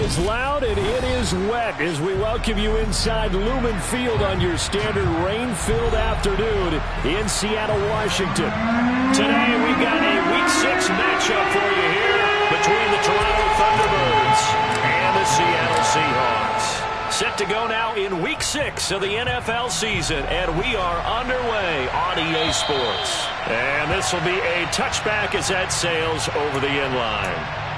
is loud and it is wet as we welcome you inside Lumen Field on your standard rain-filled afternoon in Seattle, Washington. Today we've got a Week 6 matchup for you here between the Toronto Thunderbirds and the Seattle Seahawks. Set to go now in Week 6 of the NFL season, and we are underway on EA Sports. And this will be a touchback as that sails over the end line.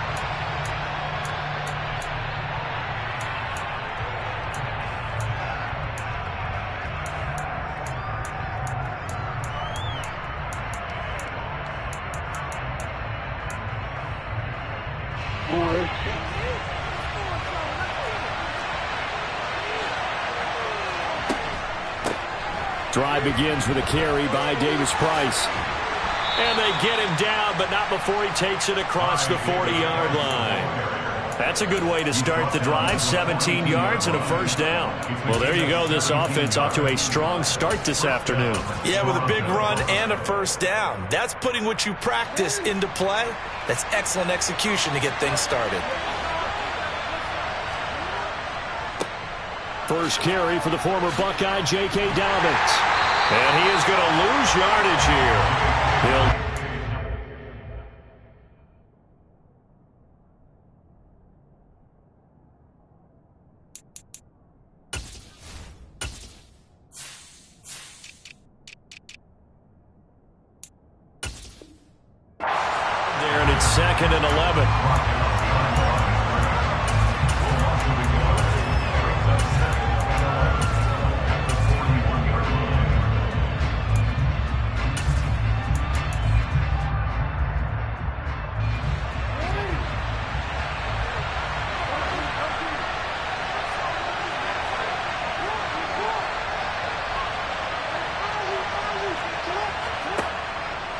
Drive begins with a carry by Davis-Price. And they get him down, but not before he takes it across the 40-yard line. That's a good way to start the drive, 17 yards and a first down. Well, there you go. This offense off to a strong start this afternoon. Yeah, with a big run and a first down. That's putting what you practice into play. That's excellent execution to get things started. First carry for the former Buckeye, J.K. Dobbins. And he is going to lose yardage here. There, and it's 2nd and 11.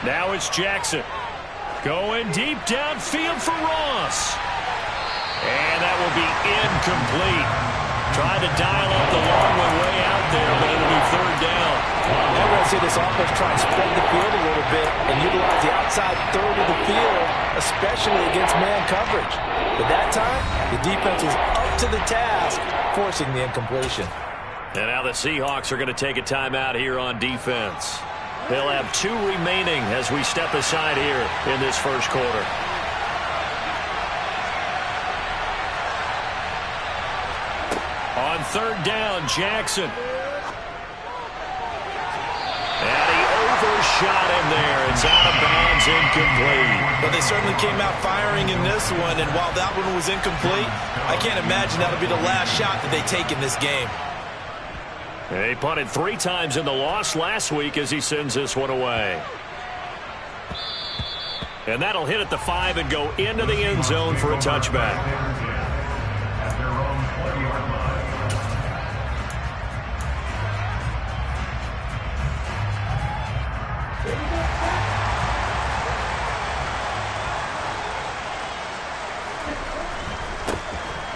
Now it's Jackson. Going deep downfield for Ross. And that will be incomplete. Tried to dial up the long way out there, but it'll be 3rd down. I'm going to see this offense try and spread the field a little bit and utilize the outside third of the field, especially against man coverage. But that time, the defense was up to the task, forcing the incompletion. And now the Seahawks are going to take a timeout here on defense. They'll have 2 remaining as we step aside here in this first quarter. On 3rd down, Jackson. And he overshot him there. It's out of bounds, incomplete. But they certainly came out firing in this one, and while that one was incomplete, I can't imagine that'll be the last shot that they take in this game. He punted 3 times in the loss last week as he sends this one away. And that'll hit at the 5 and go into the end zone for a touchback.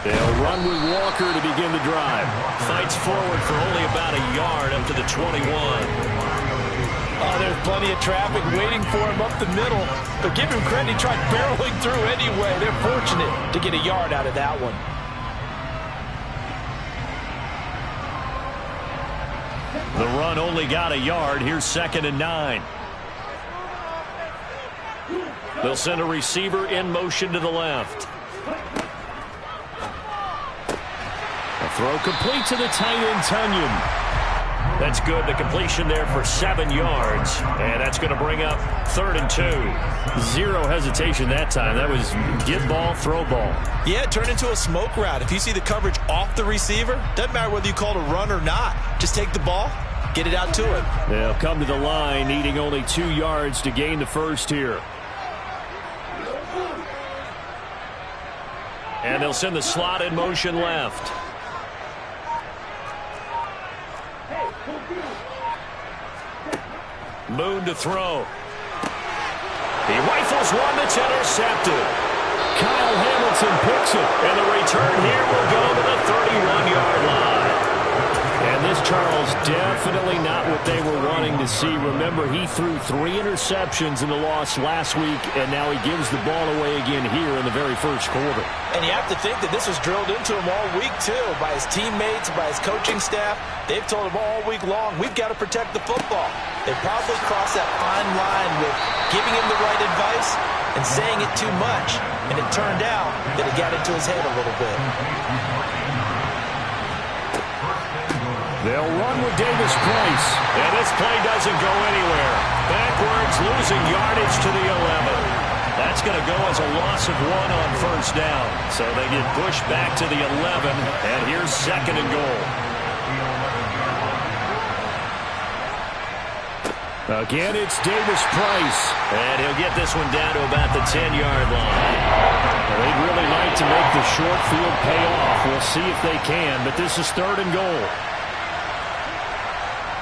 They'll run with Walker to begin the drive. Fights forward for only about a yard up to the 21. Oh, there's plenty of traffic waiting for him up the middle. But give him credit, he tried barreling through anyway. They're fortunate to get a yard out of that one. The run only got a yard. Here's 2nd and 9. They'll send a receiver in motion to the left. Throw complete to the tight end, Tunyon. That's good. The completion there for 7 yards. And that's going to bring up 3rd and 2. Zero hesitation that time. That was get ball, throw ball. Yeah, it turned into a smoke route. If you see the coverage off the receiver, doesn't matter whether you call it a run or not. Just take the ball, get it out to him. They'll come to the line, needing only 2 yards to gain the first here. And they'll send the slot in motion left. Moon to throw. He rifles one that's intercepted. Kyle Hamilton picks it, and the return here will go to the 31-yard line. And And this, Charles, definitely not what they were wanting to see. Remember, he threw 3 interceptions in the loss last week, and now he gives the ball away again here in the very first quarter. And you have to think that this was drilled into him all week, too, by his teammates, by his coaching staff. They've told him all week long, we've got to protect the football. They probably crossed that fine line with giving him the right advice and saying it too much. And it turned out that it got into his head a little bit. They'll run with Davis Price. And this play doesn't go anywhere. Backwards, losing yardage to the 11. That's going to go as a loss of 1 on first down. So they get pushed back to the 11, and here's 2nd and goal. Again, it's Davis Price. And he'll get this one down to about the 10-yard line. Well, they'd really like to make the short field pay off. We'll see if they can, but this is 3rd and goal.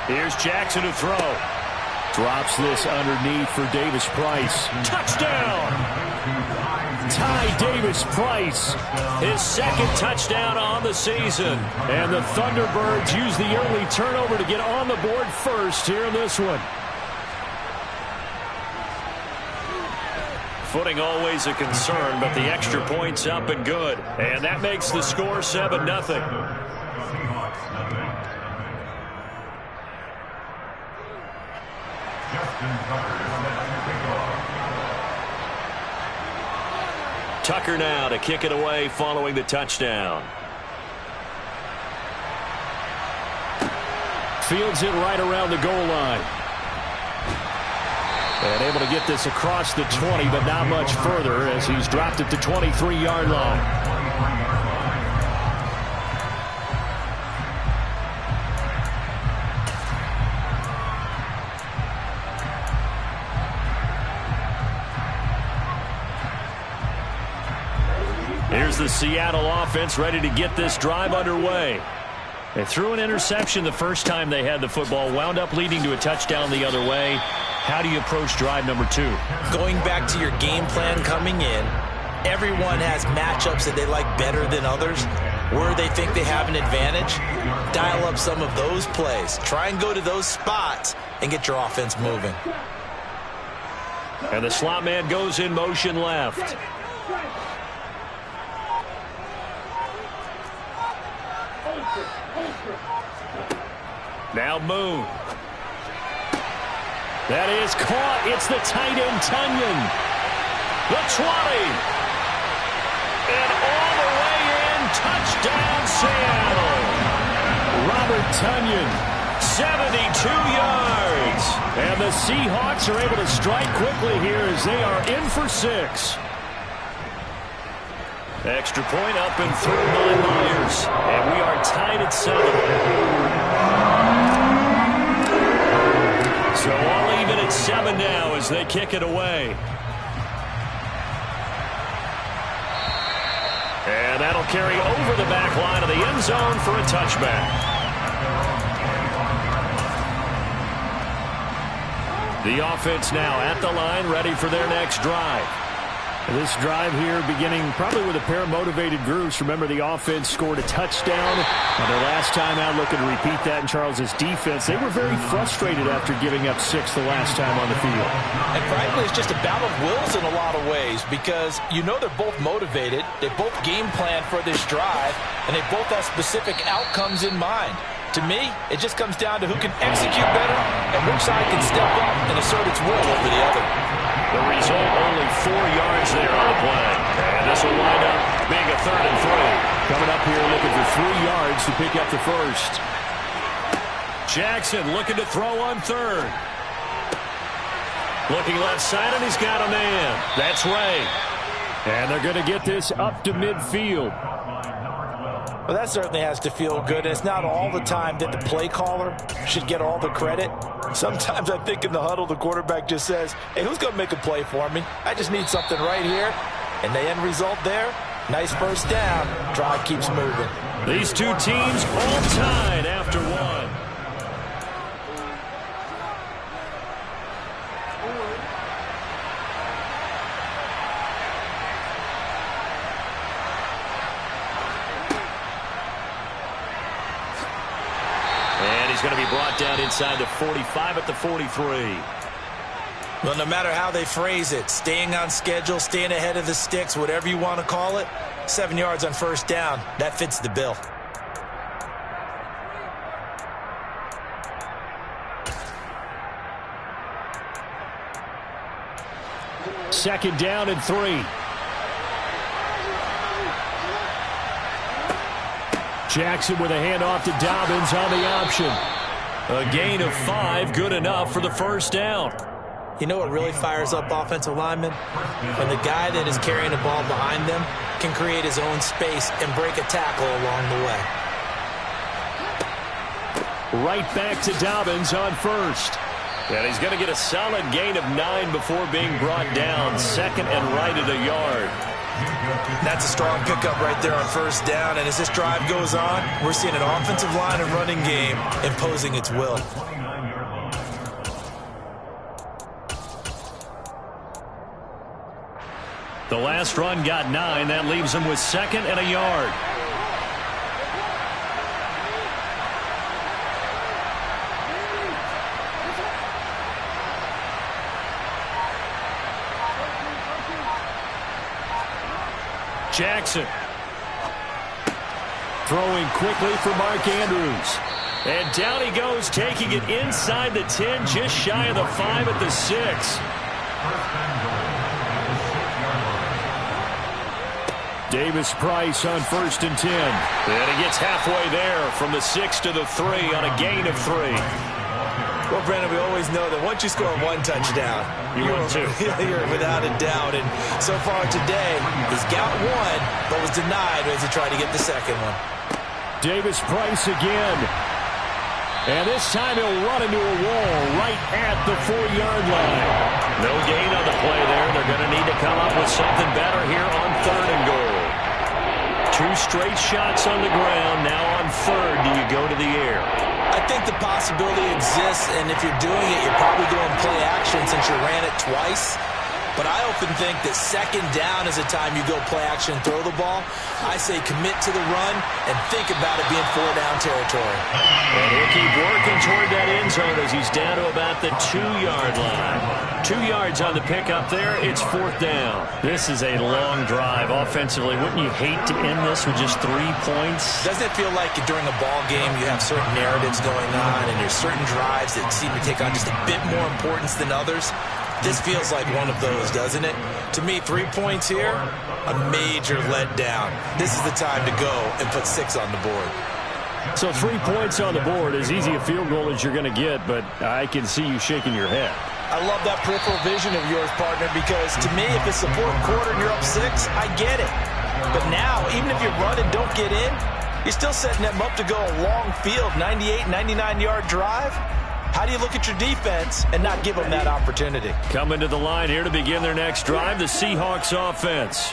Here's Jackson to throw. Drops this underneath for Davis Price. Touchdown! Ty Davis Price, his 2nd touchdown on the season. And the Thunderbirds use the early turnover to get on the board first here in this one. Footing always a concern, but the extra point's up and good. And that makes the score 7-0. Tucker now to kick it away following the touchdown. Fields it right around the goal line. And able to get this across the 20, but not much further as he's dropped it to 23-yard line. Here's the Seattle offense ready to get this drive underway. They threw an interception the first time they had the football, wound up leading to a touchdown the other way. How do you approach drive number 2? Going back to your game plan coming in, everyone has matchups that they like better than others. Where they think they have an advantage, dial up some of those plays. Try and go to those spots and get your offense moving. And the slot man goes in motion left. Now Moon. That is caught. It's the tight end, Tunyon. The 20. And all the way in. Touchdown, Seattle. Robert Tunyon, 72 yards. And the Seahawks are able to strike quickly here as they are in for 6. Extra point up and through by Myers. And we are tied at 7. So all even at 7 now as they kick it away. And that'll carry over the back line of the end zone for a touchback. The offense now at the line, ready for their next drive. This drive here beginning probably with a pair of motivated groups. Remember, the offense scored a touchdown on their last time out, looking to repeat that in Charles's defense. They were very frustrated after giving up 6 the last time on the field. And frankly, it's just a battle of wills in a lot of ways because you know they're both motivated. They both game plan for this drive, and they both have specific outcomes in mind. To me, it just comes down to who can execute better and which side can step up and assert its will over the other. The result, only 4 yards there on the play. And this will wind up being a 3rd and 3. Coming up here looking for 3 yards to pick up the first. Jackson looking to throw on 3rd. Looking left side, and he's got a man. That's Ray. And they're going to get this up to midfield. Well, that certainly has to feel good. It's not all the time that the play caller should get all the credit. Sometimes I think in the huddle, the quarterback just says, hey, who's going to make a play for me? I just need something right here. And the end result there, nice first down. Drive keeps moving. These two teams all tied after 1. going to be brought down inside the 45 at the 43. Well, no matter how they phrase it, staying on schedule, staying ahead of the sticks, whatever you want to call it, 7 yards on first down, that fits the bill. Second down and 3. Jackson with a handoff to Dobbins on the option. A gain of 5, good enough for the first down. You know what really fires up offensive linemen? When the guy that is carrying the ball behind them can create his own space and break a tackle along the way. Right back to Dobbins on first. And he's going to get a solid gain of 9 before being brought down. Second and right at a yard. That's a strong pickup right there on first down. And as this drive goes on, we're seeing an offensive line and running game imposing its will. The last run got 9. That leaves him with second and a yard. Jackson throwing quickly for Mark Andrews. And down he goes, taking it inside the 10, just shy of the 5 at the 6. Davis-Price on first and 10. And he gets halfway there from the 6 to the 3 on a gain of 3. Well, Brandon, we always know that once you score 1 touchdown, you're without a doubt. And so far today, he's got 1, but was denied as he tried to get the second one. Davis-Price again. And this time he'll run into a wall right at the 4-yard line. No gain on the play there. They're going to need to come up with something better here on 3rd and goal. 2 straight shots on the ground. Now on 3rd, do you go to the air? I think the possibility exists, and if you're doing it, you're probably going play action since you ran it twice. But I often think that second down is a time you go play action and throw the ball. I say commit to the run and think about it being 4-down territory. And he'll keep working toward that end zone as he's down to about the 2-yard line. 2 yards on the pickup there. It's 4th down. This is a long drive offensively. Wouldn't you hate to end this with just 3 points? Doesn't it feel like during a ball game you have certain narratives going on and there's certain drives that seem to take on just a bit more importance than others? This feels like one of those, doesn't it? To me, 3 points here, a major letdown. This is the time to go and put 6 on the board. So 3 points on the board, as easy a field goal as you're going to get, but I can see you shaking your head. I love that peripheral vision of yours, partner, because to me, if it's the 4th quarter and you're up 6, I get it. But now, even if you run and don't get in, you're still setting them up to go a long field, 98, 99-yard drive. How do you look at your defense and not give them that opportunity? Coming to the line here to begin their next drive, the Seahawks offense.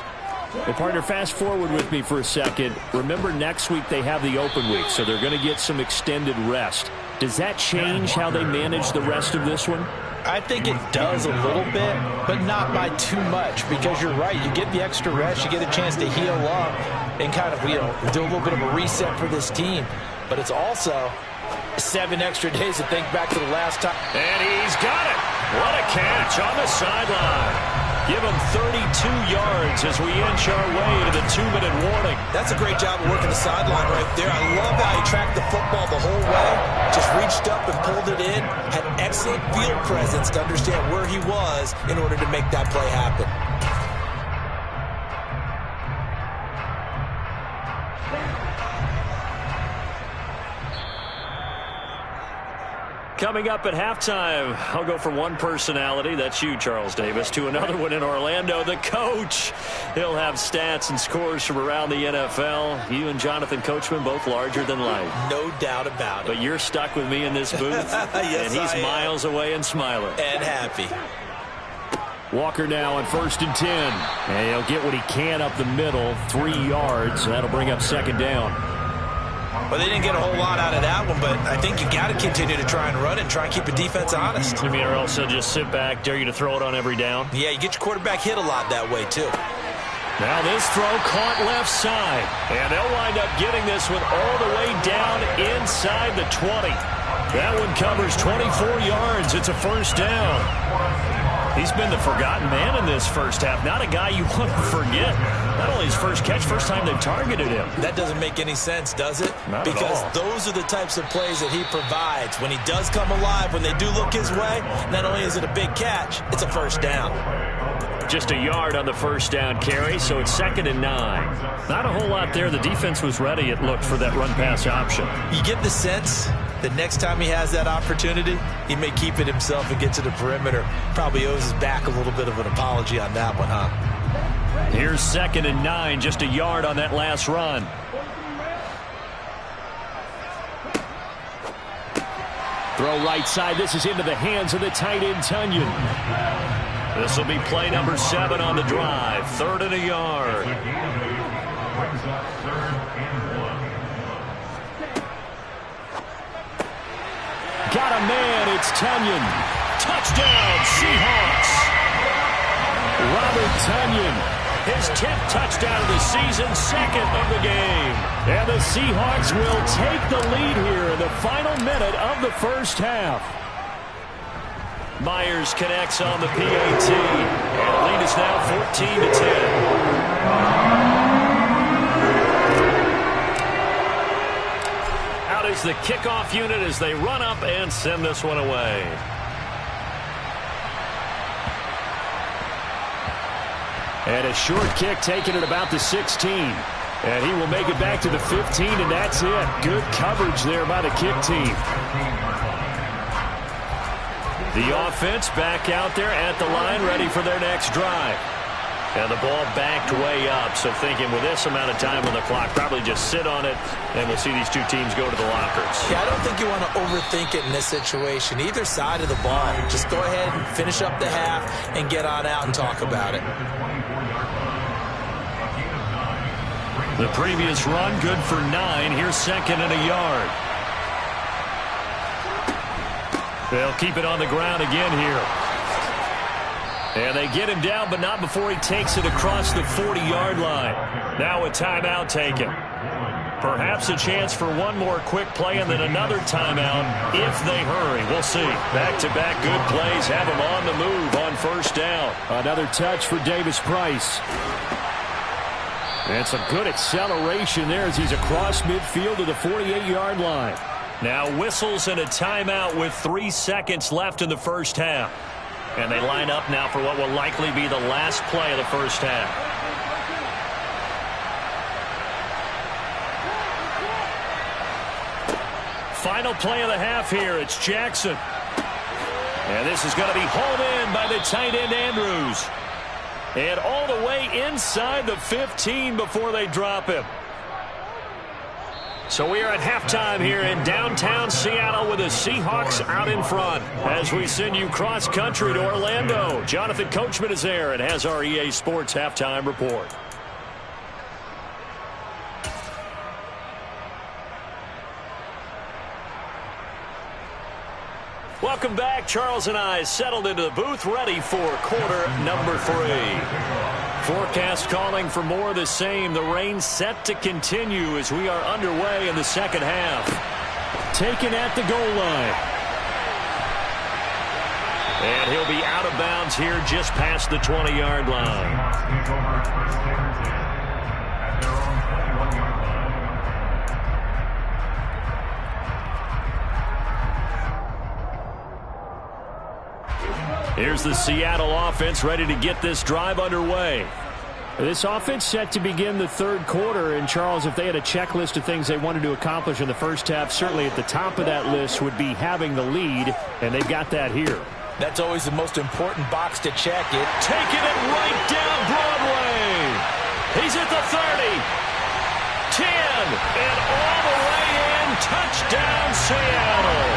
Hey, partner, fast forward with me for a second. Remember, next week they have the open week, so they're going to get some extended rest. Does that change how they manage the rest of this one? I think it does a little bit, but not by too much, because you're right. You get the extra rest, you get a chance to heal up and kind of, do a little bit of a reset for this team. But it's also 7 extra days to think back to the last time. And he's got it. What a catch on the sideline. Give him 32 yards as we inch our way to the 2-minute warning. That's a great job of working the sideline right there. I love how he tracked the football the whole way. Just reached up and pulled it in. Had excellent field presence to understand where he was in order to make that play happen. Coming up at halftime, I'll go from one personality, that's you, Charles Davis, to another one in Orlando, the coach. He'll have stats and scores from around the NFL. You and Jonathan Coachman, both larger than life. No doubt about it. But you're stuck with me in this booth, yes, and he's miles away and smiling. And happy. Walker now on 1st and 10. And he'll get what he can up the middle, 3 yards. That'll bring up 2nd down. Well, they didn't get a whole lot out of that one, but I think you got to continue to try and run and try and keep the defense honest. You mean, or else they'll just sit back, dare you to throw it on every down? Yeah, you get your quarterback hit a lot that way, too. Now this throw caught left side. And they'll wind up getting this one all the way down inside the 20. That one covers 24 yards. It's a first down. He's been the forgotten man in this first half. Not a guy you want to forget. Not only his first catch, first time they've targeted him. That doesn't make any sense, does it? Not because at all. Those are the types of plays that he provides. When he does come alive, when they do look his way, not only is it a big catch, it's a first down. Just a yard on the first down carry, so it's 2nd and 9. Not a whole lot there. The defense was ready, it looked, for that run-pass option. You get the sense that next time he has that opportunity, he may keep it himself and get to the perimeter. Probably owes his back a little bit of an apology on that one, huh? Here's 2nd and 9, just a yard on that last run. Throw right side. This is into the hands of the tight end, Tunyon. This will be play number 7 on the drive. 3rd and a yard. Got a man. It's Tunyon. Touchdown, Seahawks. Robert Tunyon. His 10th touchdown of the season, 2nd of the game. And the Seahawks will take the lead here in the final minute of the first half. Myers connects on the PAT. And the lead is now 14-10. Out is the kickoff unit as they run up and send this one away. And a short kick taken at about the 16. And he will make it back to the 15, and that's it. Good coverage there by the kick team. The offense back out there at the line, ready for their next drive. And the ball backed way up, so thinking with this amount of time on the clock, probably just sit on it, and we'll see these two teams go to the lockers. Yeah, I don't think you want to overthink it in this situation. Either side of the ball, just go ahead and finish up the half and get on out and talk about it. The previous run, good for 9. Here's 2nd and a yard. They'll keep it on the ground again here. And they get him down, but not before he takes it across the 40-yard line. Now a timeout taken. Perhaps a chance for one more quick play and then another timeout if they hurry. We'll see. Back-to-back good plays have him on the move on first down. Another touch for Davis Price. And some good acceleration there as he's across midfield to the 48-yard line. Now whistles and a timeout with 3 seconds left in the first half. And they line up now for what will likely be the last play of the first half. Final play of the half here. It's Jackson. And this is going to be hauled in by the tight end Andrews. And all the way inside the 15 before they drop him. So we are at halftime here in downtown Seattle with the Seahawks out in front. As we send you cross-country to Orlando, Jonathan Coachman is there and has our EA Sports halftime report. Welcome back. Charles and I settled into the booth, ready for quarter number 3. Forecast calling for more of the same. The rain set to continue as we are underway in the second half. Taken at the goal line. And he'll be out of bounds here just past the 20-yard line. Here's the Seattle offense ready to get this drive underway. This offense set to begin the third quarter. And, Charles, if they had a checklist of things they wanted to accomplish in the first half, certainly at the top of that list would be having the lead, and they've got that here. That's always the most important box to check. Taking it right down Broadway. He's at the 30, 10, and all the way in. Touchdown, Seattle.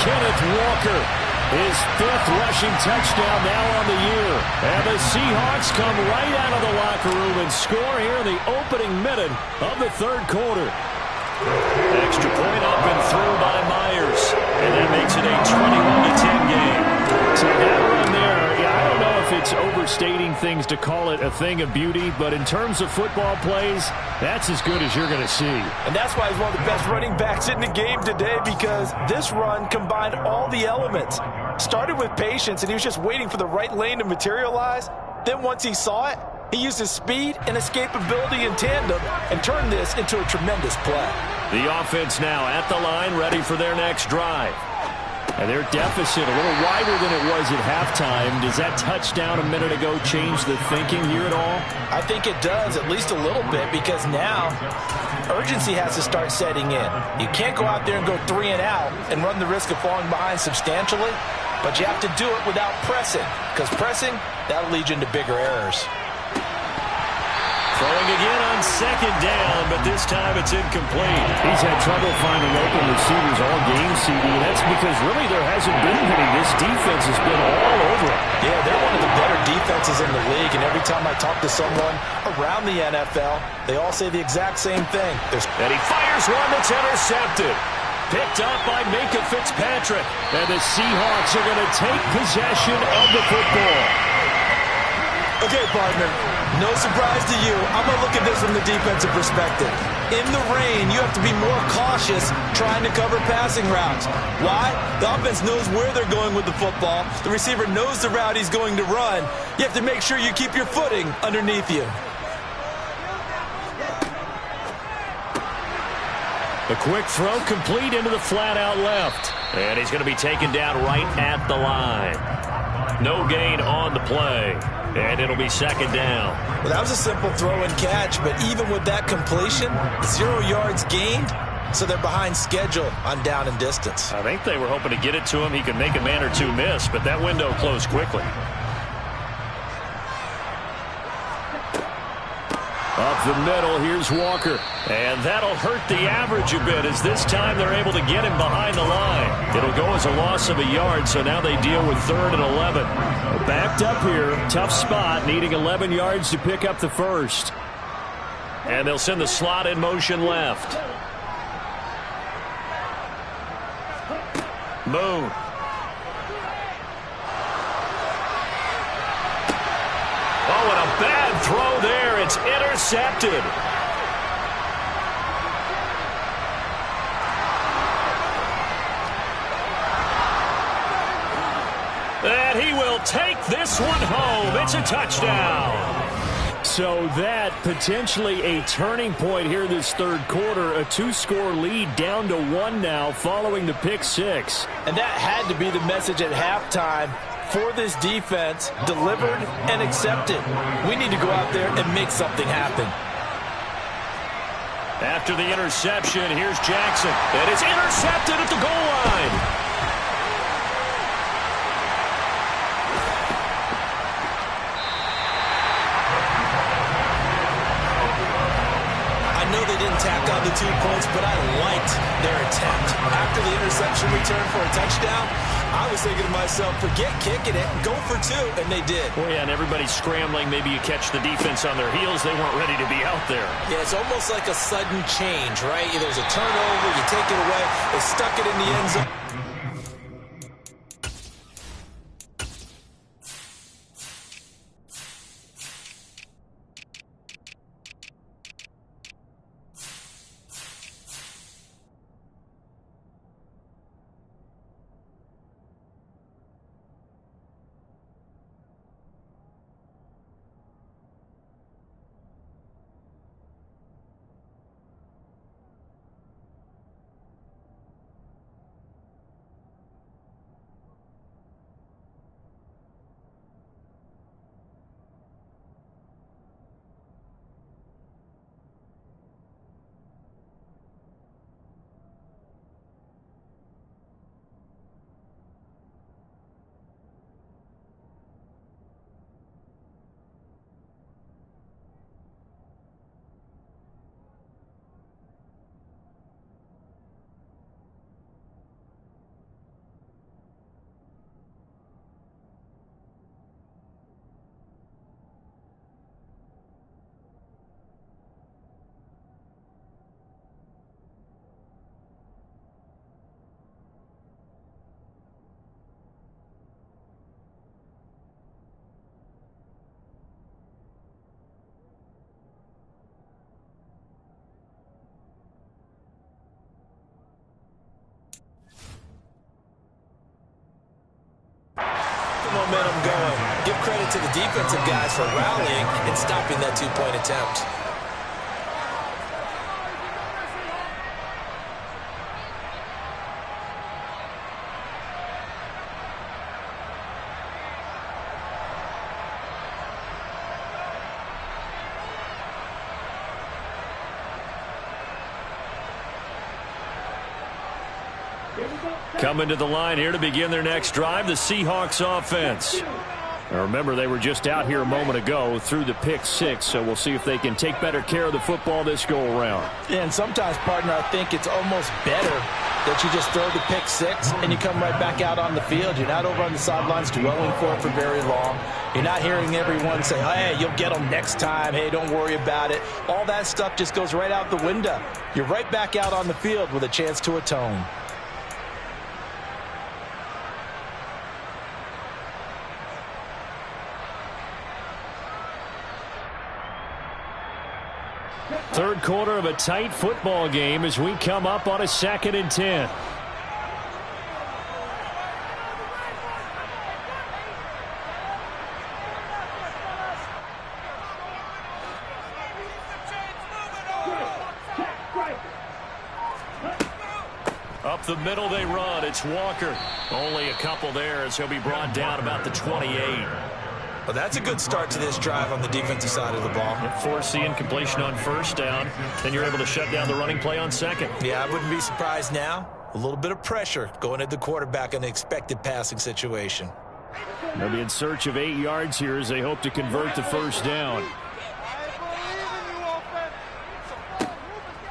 Kenneth Walker. His 5th rushing touchdown now on the year. And the Seahawks come right out of the locker room and score here in the opening minute of the third quarter. Extra point up and through by Myers. And that makes it a 21-10 game. So that run there, I don't know if it's overstating things to call it a thing of beauty, but in terms of football plays, that's as good as you're going to see. And that's why he's one of the best running backs in the game today, because this run combined all the elements. Started with patience, and he was just waiting for the right lane to materialize. Then once he saw it, he used his speed and escapability in tandem and turned this into a tremendous play. The offense now at the line, ready for their next drive. And their deficit a little wider than it was at halftime. Does that touchdown a minute ago change the thinking here at all? I think it does, at least a little bit, because now urgency has to start setting in. You can't go out there and go 3 and out and run the risk of falling behind substantially, but you have to do it without pressing, because pressing, that'll lead you into bigger errors. Throwing again on second down, but this time it's incomplete. He's had trouble finding open receivers all game, CD. That's because really there hasn't been any. This defense has been all over him. Yeah, they're one of the better defenses in the league, and every time I talk to someone around the NFL, they all say the exact same thing. And he fires one that's intercepted. Picked up by Minka Fitzpatrick. And the Seahawks are going to take possession of the football. Okay, partner, no surprise to you. I'm going to look at this from the defensive perspective. In the rain, you have to be more cautious trying to cover passing routes. Why? The offense knows where they're going with the football. The receiver knows the route he's going to run. You have to make sure you keep your footing underneath you. The quick throw complete into the flat out left. And he's going to be taken down right at the line. No gain on the play. And it'll be second down. Well, that was a simple throw and catch, but even with that completion, 0 yards gained, so they're behind schedule on down and distance. I think they were hoping to get it to him. He could make a man or two miss, but that window closed quickly. Up the middle, here's Walker. And that'll hurt the average a bit, as this time they're able to get him behind the line. It'll go as a loss of a yard, so now they deal with 3rd and 11. Backed up here, tough spot, needing 11 yards to pick up the first. And they'll send the slot in motion left. Moon. Oh, and a bad throw there. It's intercepted. And he will take this one home. It's a touchdown. So that potentially a turning point here this third quarter. A 2-score lead down to 1 now following the pick 6. And that had to be the message at halftime for this defense. Delivered and accepted. We need to go out there and make something happen. After the interception, here's Jackson. And it's intercepted at the goal line. Tack on the 2 points, but I liked their attempt. After the interception return for a touchdown, I was thinking to myself, forget kicking it, go for 2, and they did. Well, yeah, and everybody's scrambling. Maybe you catch the defense on their heels. They weren't ready to be out there. Yeah, it's almost like a sudden change, right? There's a turnover, you take it away, they stuck it in the end zone. momentum going. Give credit to the defensive guys for rallying and stopping that two-point attempt. Coming to the line here to begin their next drive, the Seahawks offense. Now remember, they were just out here a moment ago through the pick six, so we'll see if they can take better care of the football this go-around. Yeah, and sometimes, partner, I think it's almost better that you just throw the pick six and you come right back out on the field. You're not over on the sidelines dwelling for it for very long. You're not hearing everyone say, oh, hey, you'll get them next time. Hey, don't worry about it. All that stuff just goes right out the window. You're right back out on the field with a chance to atone. Third quarter of a tight football game as we come up on a 2nd and 10. Up the middle they run. It's Walker. Only a couple there as he'll be brought down about the 28. Well, that's a good start to this drive on the defensive side of the ball. Force the incompletion on first down. Then you're able to shut down the running play on second. Yeah, I wouldn't be surprised now. A little bit of pressure going at the quarterback in an expected passing situation. They'll be in search of 8 yards here as they hope to convert the first down.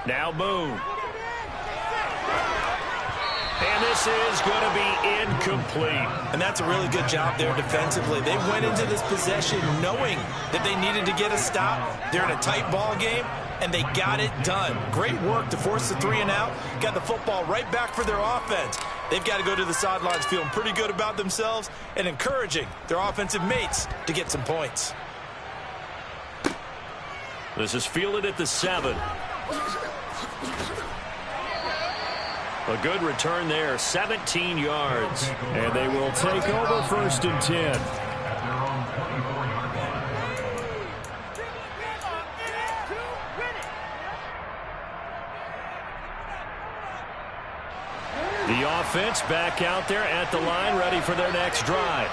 Now Boone. And this is going to be incomplete. And that's a really good job there defensively. They went into this possession knowing that they needed to get a stop. They're in a tight ball game, and they got it done. Great work to force the 3 and out. Got the football right back for their offense. They've got to go to the sidelines feeling pretty good about themselves and encouraging their offensive mates to get some points. This is fielded at the 7. A good return there, 17 yards. And they will take over 1st and 10. The offense back out there at the line, ready for their next drive.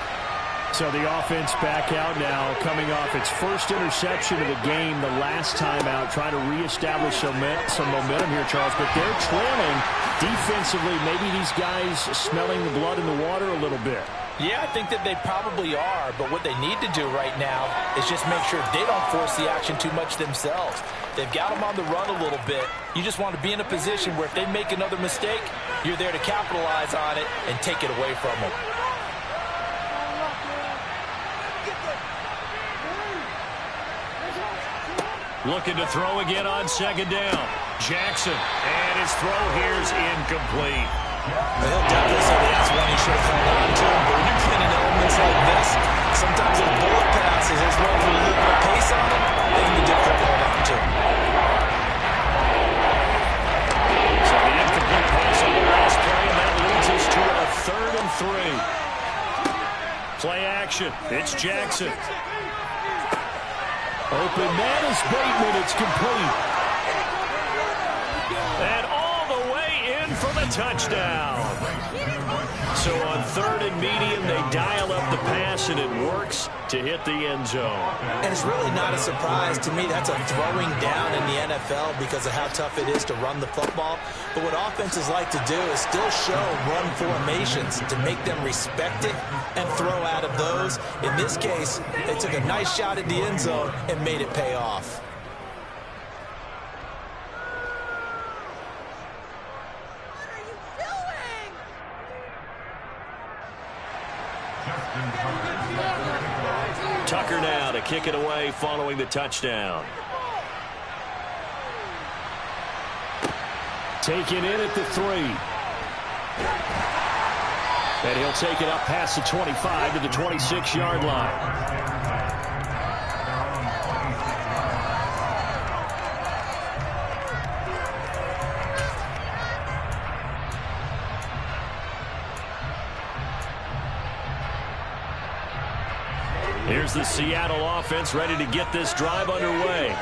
So the offense back out now, coming off its first interception of the game the last time out, trying to reestablish some momentum here, Charles. But they're trailing defensively. Maybe these guys smelling the blood in the water a little bit. Yeah, I think that they probably are, but what they need to do right now is just make sure they don't force the action too much themselves. They've got them on the run a little bit. You just want to be in a position where if they make another mistake, you're there to capitalize on it and take it away from them. Looking to throw again on 2nd down. Jackson, and his throw here is incomplete. He'll definitely say that's one he should have held on to. But when you're playing in elements like this, sometimes those bullet passes, as well as a little bit of pace on them, they can be difficult to hold on to. So the incomplete pass on the last play, and that leads us to a 3rd and 3. Play action. It's Jackson. Open man is Bateman. It's complete. And all the way in for the touchdown. So on 3rd and medium, they dial up the pass, and it works to hit the end zone. And it's really not a surprise to me. That's a throwing down in the NFL because of how tough it is to run the football. But what offenses like to do is still show run formations to make them respect it and throw out of those. In this case, they took a nice shot at the end zone and made it pay off. Tucker now to kick it away following the touchdown. Taken in at the 3. And he'll take it up past the 25 to the 26-yard line. Here's the Seattle offense ready to get this drive underway.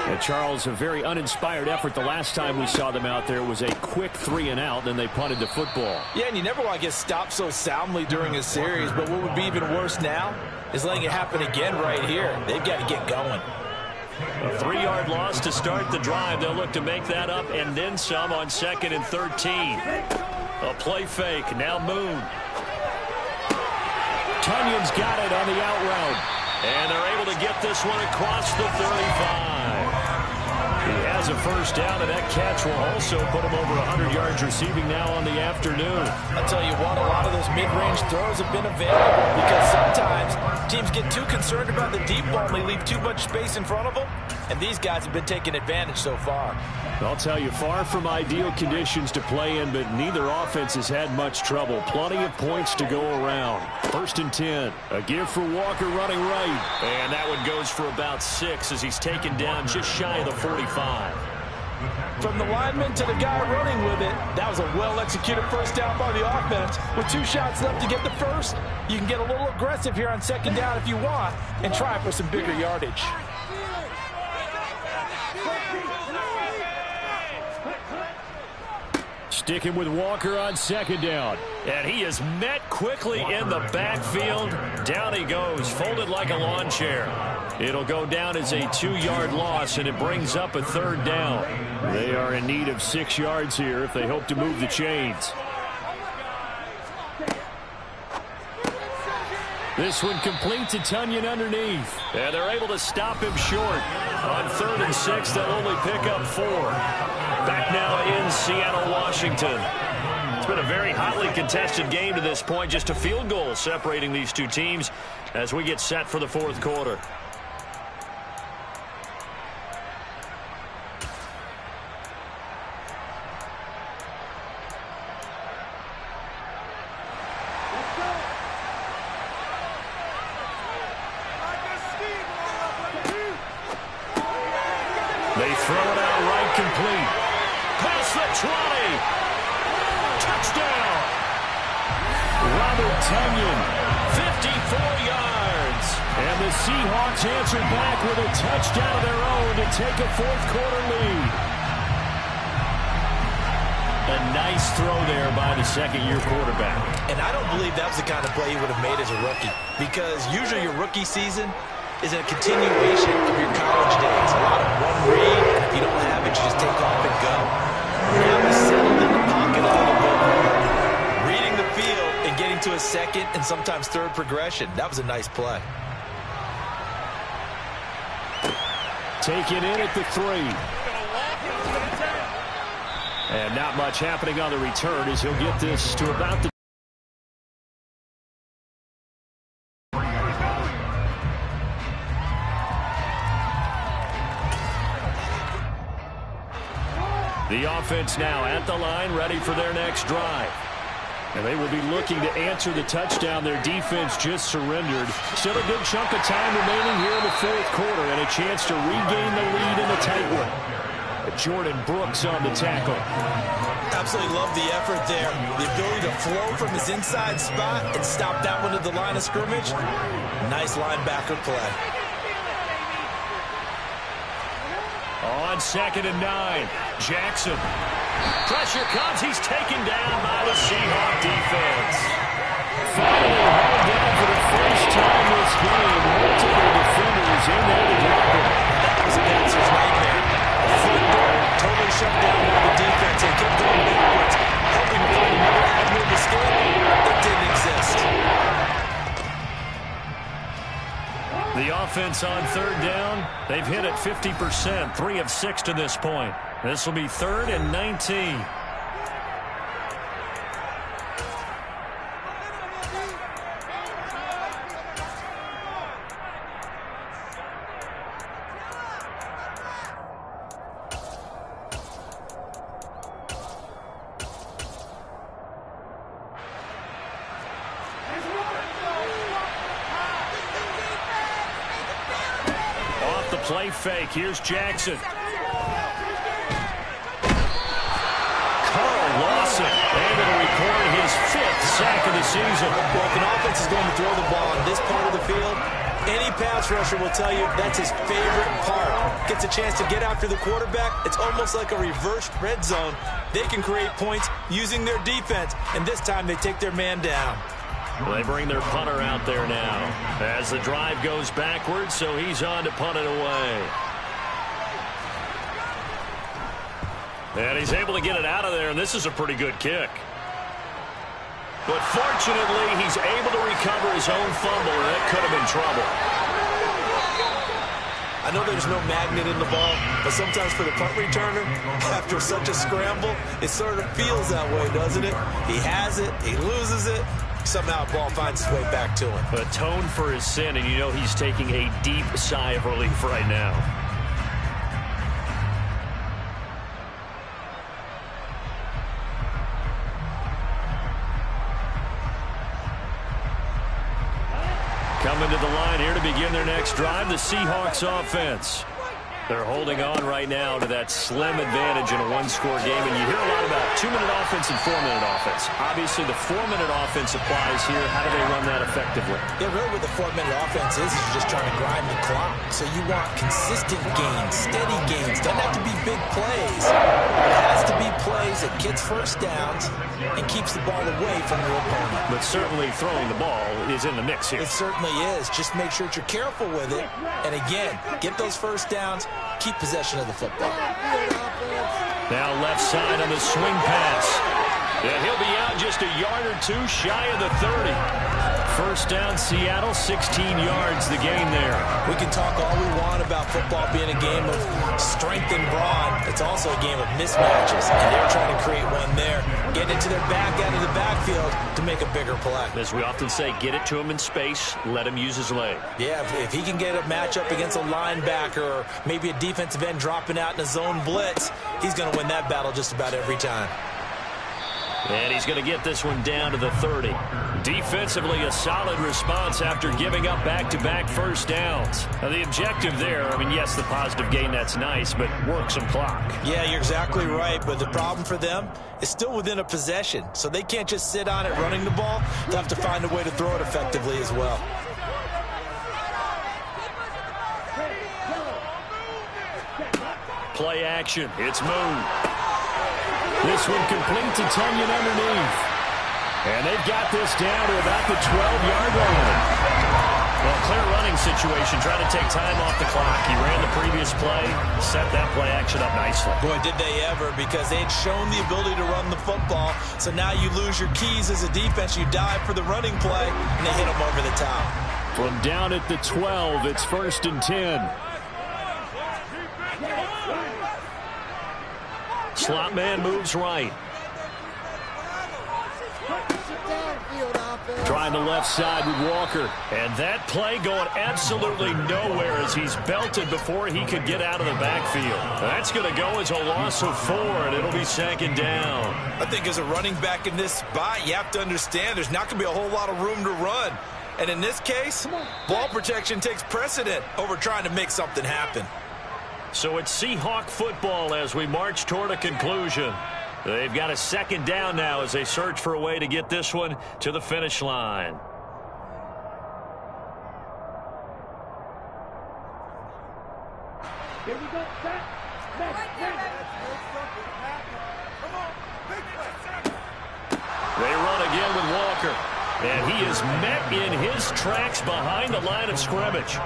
And Charles, a very uninspired effort the last time we saw them out there was a quick 3-and-out, then they punted the football. Yeah, and you never want to get stopped so soundly during a series, but what would be even worse now is letting it happen again right here. They've got to get going. A 3-yard loss to start the drive. They'll look to make that up and then some on 2nd and 13. A play fake. Now Moon. Tunyon's got it on the out route. And they're able to get this one across the 35. He has a first down, and that catch will also put him over 100 yards receiving now on the afternoon. I'll tell you what, a lot of those mid-range throws have been available because sometimes teams get too concerned about the deep ball and they leave too much space in front of them, and these guys have been taking advantage so far. I'll tell you, far from ideal conditions to play in, but neither offense has had much trouble. Plenty of points to go around. 1st and 10. A give for Walker running right. And that one goes for about 6 as he's taken down just shy of the 45. From the lineman to the guy running with it, that was a well-executed first down by the offense. With 2 shots left to get the first, you can get a little aggressive here on 2nd down if you want and try for some bigger yardage. Sticking with Walker on 2nd down. And he is met quickly in the backfield. Down he goes, folded like a lawn chair. It'll go down as a 2-yard loss, and it brings up a 3rd down. They are in need of 6 yards here if they hope to move the chains. This one complete to Tunyon underneath. And they're able to stop him short. On 3rd and 6, they'll only pick up 4. Back now in Seattle, Washington. It's been a very hotly contested game to this point. Just a field goal separating these two teams as we get set for the 4th quarter. They throw it out right complete. Past the 20. Touchdown. Robert Tunyon, 54 yards. And the Seahawks answer back with a touchdown of their own to take a 4th quarter lead. A nice throw there by the 2nd-year quarterback. And I don't believe that was the kind of play he would have made as a rookie, because usually your rookie season is a continuation of your college days. A lot of one read, and if you don't have it, you just take off and go. Now he's settled in the pocket a little bit more, reading the field and getting to a 2nd and sometimes 3rd progression. That was a nice play. Taken in at the 3. And not much happening on the return as he'll get this to about the offense now at the line, ready for their next drive. And they will be looking to answer the touchdown their defense just surrendered. Still a good chunk of time remaining here in the 4th quarter and a chance to regain the lead in the tight one. Jordan Brooks on the tackle. Absolutely love the effort there. The ability to flow from his inside spot and stop that one at the line of scrimmage. Nice linebacker play. On 2nd and 9, Jackson. Pressure comes. He's taken down by the Seahawk defense. Finally hauled down for the first time this game. Multiple defenders in there to block him. That was a dancer's nightmare. A football totally shut down by the defense and kept going backwards, hoping to find another avenue of escape that didn't exist. The offense on 3rd down, they've hit it 50%, 3 of 6 to this point. This will be 3rd and 19. Play fake. Here's Jackson. Carl Lawson able to record his 5th sack of the season. Well, if an offense is going to throw the ball on this part of the field, Any pass rusher will tell you that's his favorite part. Gets a chance to get after the quarterback. It's almost like a reverse red zone. They can create points using their defense, and this time they take their man down. They bring their punter out there now as the drive goes backwards, so he's on to punt it away. And he's able to get it out of there, and this is a pretty good kick. But fortunately, he's able to recover his own fumble, and that could have been trouble. I know there's no magnet in the ball, but sometimes for the punt returner, after such a scramble, it sort of feels that way, doesn't it? He has it, he loses it, somehow the ball finds its way back to him. Atone for his sin, and you know he's taking a deep sigh of relief right now. Coming to the line here to begin their next drive, the Seahawks offense. They're holding on right now to that slim advantage in a one-score game, and you hear a lot about 2-minute offense and 4-minute offense. Obviously, the 4-minute offense applies here. How do they run that effectively? Yeah, really what the 4-minute offense is you're just trying to grind the clock. So you want consistent gains, steady gains. Doesn't have to be big plays. It has to be plays that gets first downs and keeps the ball away from your opponent. But certainly throwing the ball is in the mix here. It certainly is. Just make sure that you're careful with it. And again, get those first downs. Keep possession of the football. Now left side on the swing pass. And he'll be out just a yard or two shy of the 30. First down, Seattle, 16 yards the gain there. We can talk all we want about football being a game of strength and brawn. It's also a game of mismatches, and they're trying to create one there. Get into their back out of the backfield to make a bigger play. As we often say, get it to him in space, let him use his leg. Yeah, if he can get a matchup against a linebacker or maybe a defensive end dropping out in a zone blitz, he's going to win that battle just about every time. And he's going to get this one down to the 30. Defensively, a solid response after giving up back-to-back first downs. Now, the objective there, I mean, yes, the positive gain, that's nice, but work some clock. Yeah, you're exactly right, but the problem for them is still within a possession, so they can't just sit on it running the ball. They'll have to find a way to throw it effectively as well. Play action. It's moved. This one complete to Tunyon underneath. And they've got this down to about the 12-yard line. Well, clear running situation. Trying to take time off the clock. He ran the previous play, set that play action up nicely. Boy, did they ever, because they had shown the ability to run the football. So now you lose your keys as a defense. You dive for the running play, and they hit them over the top. From down at the 12, it's 1st and 10. Slot man moves right. Trying the left side with Walker. And that play going absolutely nowhere as he's belted before he could get out of the backfield. That's going to go as a loss of 4, and it'll be 2nd down. I think as a running back in this spot, you have to understand there's not going to be a whole lot of room to run. And in this case, ball protection takes precedent over trying to make something happen. So it's Seahawk football as we march toward a conclusion. They've got a 2nd down now as they search for a way to get this one to the finish line. Here we go, set. They run again with Walker. And he is met in his tracks behind the line of scrimmage.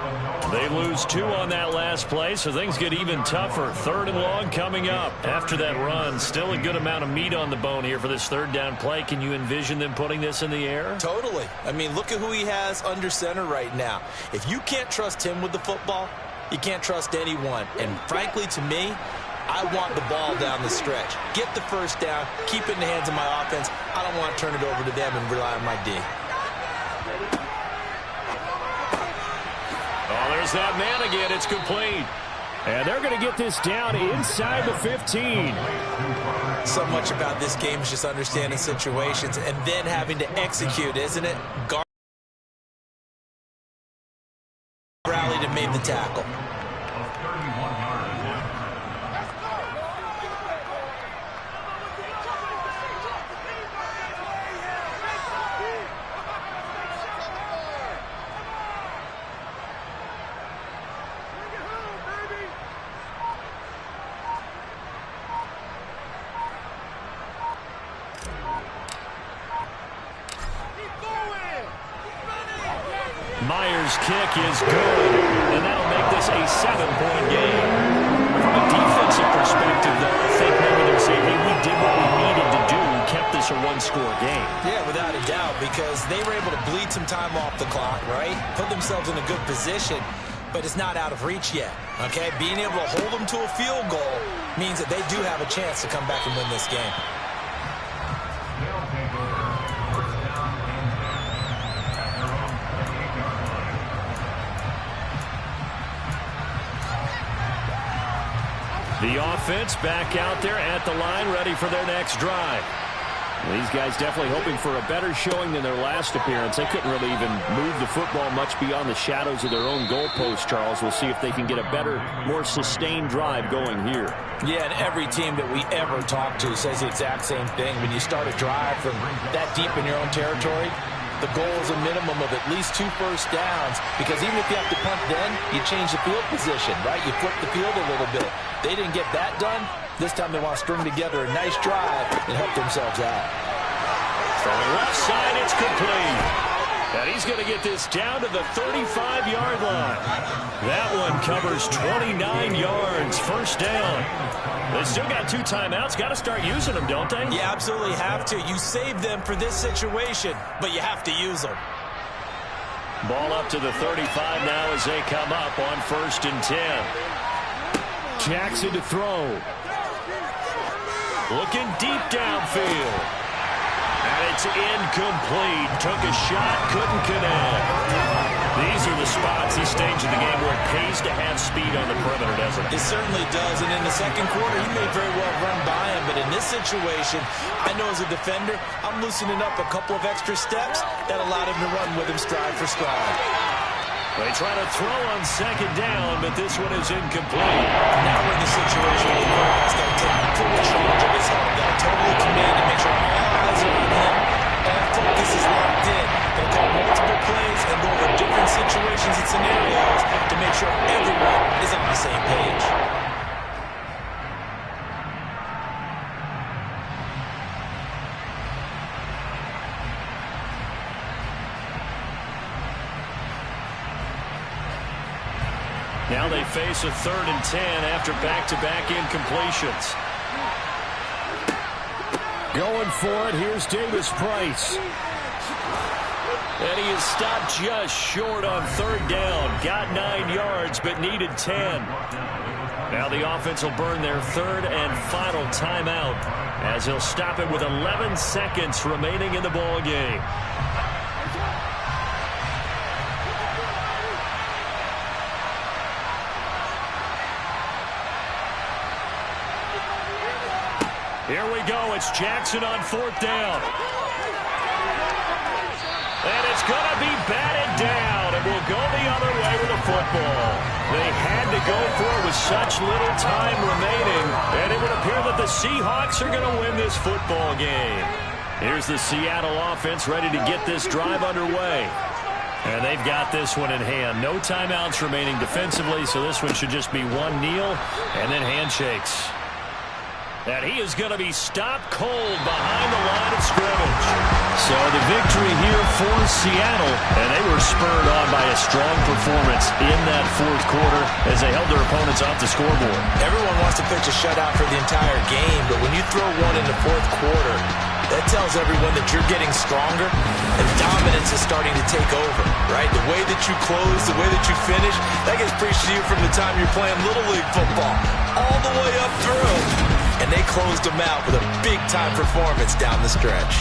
They lose 2 on that last play, so things get even tougher. 3rd and long coming up. After that run, still a good amount of meat on the bone here for this 3rd down play. Can you envision them putting this in the air? Totally. I mean, look at who he has under center right now. If you can't trust him with the football, you can't trust anyone. And frankly, to me, I want the ball down the stretch. Get the first down, keep it in the hands of my offense. I don't want to turn it over to them and rely on my D. Oh, there's that man again. It's complete. And they're going to get this down inside the 15. So much about this game is just understanding situations and then having to execute, isn't it? Guard rallied and made the tackle. Myers' kick is good, and that'll make this a 7-point game. From a defensive perspective, though, I think maybe they'll say, hey, we did what we needed to do, kept this a one-score game. Yeah, without a doubt, because they were able to bleed some time off the clock, right? Put themselves in a good position, but it's not out of reach yet, okay? Being able to hold them to a field goal means that they do have a chance to come back and win this game. The offense back out there at the line, ready for their next drive. These guys definitely hoping for a better showing than their last appearance. They couldn't really even move the football much beyond the shadows of their own goalpost, Charles. We'll see if they can get a better, more sustained drive going here. Yeah, and every team that we ever talk to says the exact same thing. When you start a drive from that deep in your own territory, the goal is a minimum of at least 2 first downs, because even if you have to punt then, you change the field position, right? You flip the field a little bit. They didn't get that done. This time they want to string together a nice drive and help themselves out. From the left side, it's complete. And he's going to get this down to the 35-yard line. That one covers 29 yards, first down. They still got 2 timeouts. Got to start using them, don't they? You absolutely have to. You save them for this situation, but you have to use them. Ball up to the 35 now as they come up on 1st and 10. Jackson to throw. Looking deep downfield. And it's incomplete. Took a shot, couldn't connect. These are the spots, these stages of the game where it pays to have speed on the perimeter, doesn't it? It certainly does. And in the second quarter, he may very well run by him. But in this situation, I know as a defender, I'm loosening up a couple of extra steps that allowed him to run with him stride for stride. They try to throw on 2nd down, but this one is incomplete. Now we're in the situation where the quarterback's got to take full charge of his health. Got to totally command and make sure all eyes are on him. All focus is locked in. They'll call multiple plays and go over different situations and scenarios to make sure everyone is on the same page. Now they face a 3rd and 10 after back-to-back incompletions. Going for it, here's Davis Price. And he is stopped just short on 3rd down. Got 9 yards, but needed 10. Now the offense will burn their 3rd and final timeout as he'll stop it with 11 seconds remaining in the ball game. Here we go. It's Jackson on 4th down. And it's going to be batted down. And we'll go the other way with the football. They had to go for it with such little time remaining. And it would appear that the Seahawks are going to win this football game. Here's the Seattle offense ready to get this drive underway. And they've got this one in hand. No timeouts remaining defensively, so this one should just be one kneel and then handshakes. And he is going to be stopped cold behind the line of scrimmage. So the victory here for Seattle, and they were spurred on by a strong performance in that 4th quarter as they held their opponents off the scoreboard. Everyone wants to pitch a shutout for the entire game, but when you throw one in the 4th quarter, that tells everyone that you're getting stronger and dominance is starting to take over, right? The way that you close, the way that you finish, that gets preached to you from the time you're playing Little League football all the way up through. And they closed them out with a big-time performance down the stretch.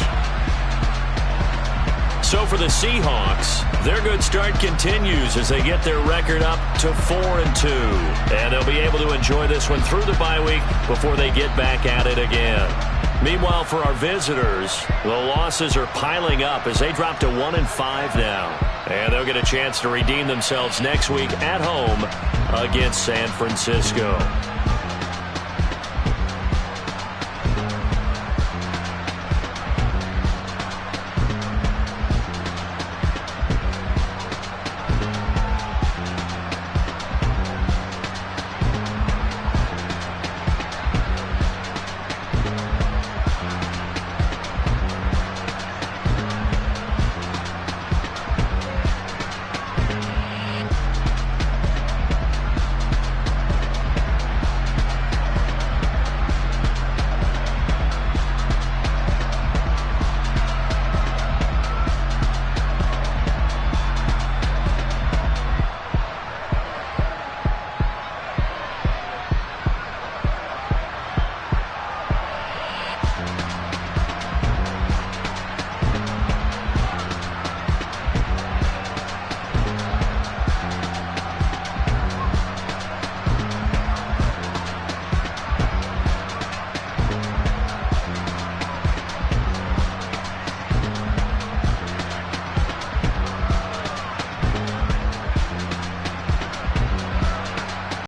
So for the Seahawks, their good start continues as they get their record up to 4-2. And they'll be able to enjoy this one through the bye week before they get back at it again. Meanwhile, for our visitors, the losses are piling up as they drop to 1-5 now. And they'll get a chance to redeem themselves next week at home against San Francisco.